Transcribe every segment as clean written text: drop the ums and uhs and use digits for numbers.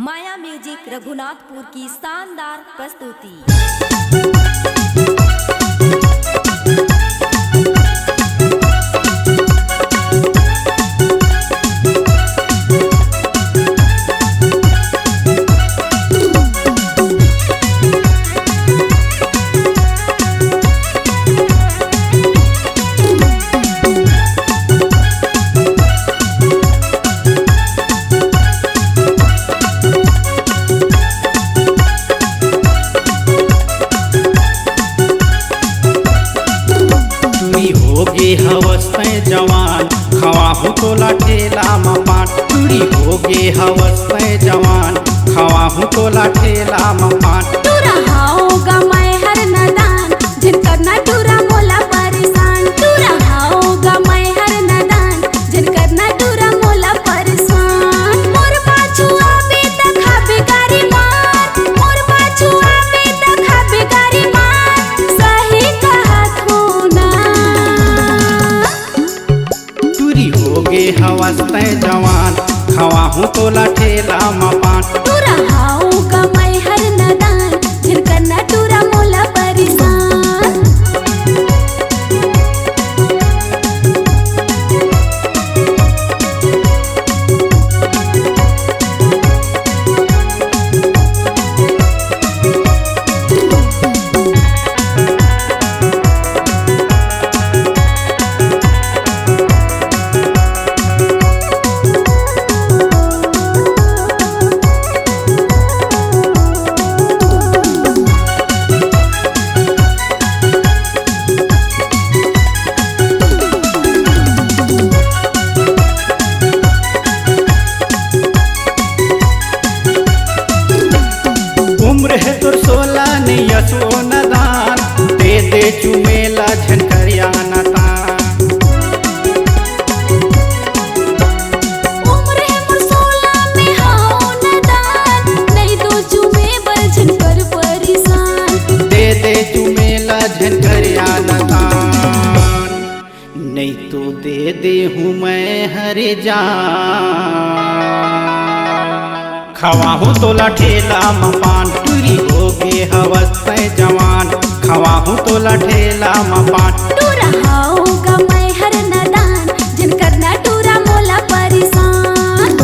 माया music Raghunathpur की शानदार प्रस्तुति। होगे हवस में जवान खवाहू तोला ठेला मपाट टूरी होगे हवस में जवान खवाहू तोला ठेला मपाट टूरा हाओगा मैं हर नदान जिन करना टूरा मोला परेशान टूरा हाओगा मैं हर नदान जिन करना टूरा मोला परेशान मोर पाछू आवे त खाबे गारी मार मोर पाछू आवे त खाबे गारी मार सही कहत हो ना होगे हवस में जवान खवाहू तोला ठेला मपाट टूरा हाओगा मैं हर नदान जिन करना टूरा मोला परेशान। उम्र है तोर 16 ने यसो नदान दे दे चुमेला झनकरिया नतान उम्र है मोर 16 में हाओ नदान नहीं दो चुमे बरझन कर परेशान दे दे चुमेला झनकरिया नतान नहीं तो दे दे हूँ मैं हरे जान खवाहू तोला ठेला मपान टूरी होगे हवस में जवान खवाहू तोला ठेला मपान टूरा हाओगा मैं हर नदान जिन करना टूरा मोला परेशान।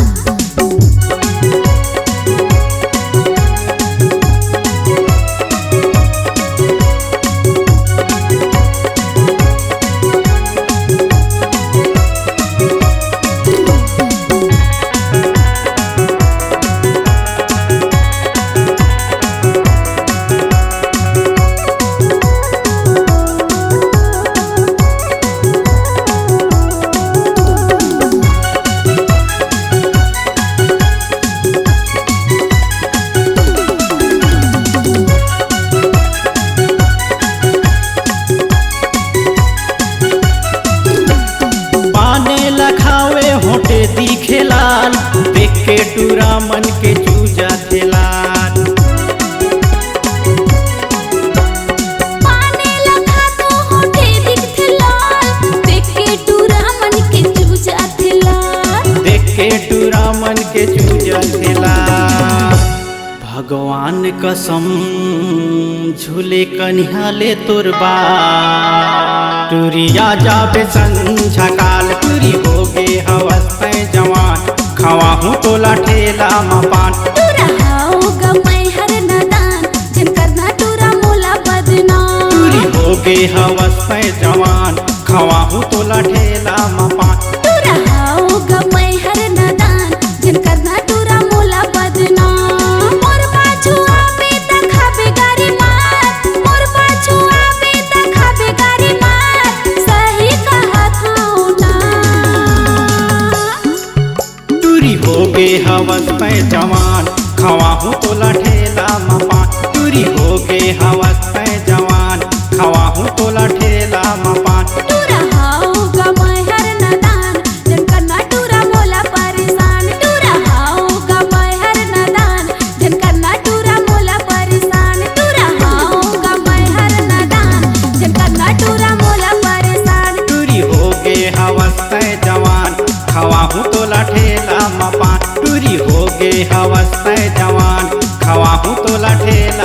लखावे होटे दिखे लाल देख के टूरा मन के चूजा थे लाल पाने लखा तो होठे दिखथे लाल देख के टूरा मन के चूजा थे लाल देख के टूरा मन के चूजा थे लाल भगवान कसम झूले कन्हाले तोर बाल टूरिया जाबे संझा काल टूरी होगे हवस में जवान खवाहू तोला ठेला मपान टूरा हाओगा मैं हर नदान जिन करना टूरा मोला बदनाम टूरी होगे हवस में जवान खवाहू तोला ठेला मपान टूरा हाओगा मैं हर नदान जिन करना टूरा मोला बदनाम मोर पाछू आवे त खाबे गारी मार मोर पाछू आवे त खाबे गारी मार सही कहत हो ना टूरी होगे हवस में जवान खवाहू तोला ठेला मपान टूरी होगे हवस में जवान खवाहू तोला ठेला मपान टूरा हाओगा मैं हर नदान जिन करना टूरा मोला परेशान टूरा हाओगा मैं हर नदान जिन करना टूरा मोला परेशान टूरा हाओगा मैं हर नदान जिन करना टूरा मोला परेशान टूरी होगे हवस में जवान खवाहू तोला ठेला मपान टूरी होगे हवस मस्त जवान खवाहू तोला ठेला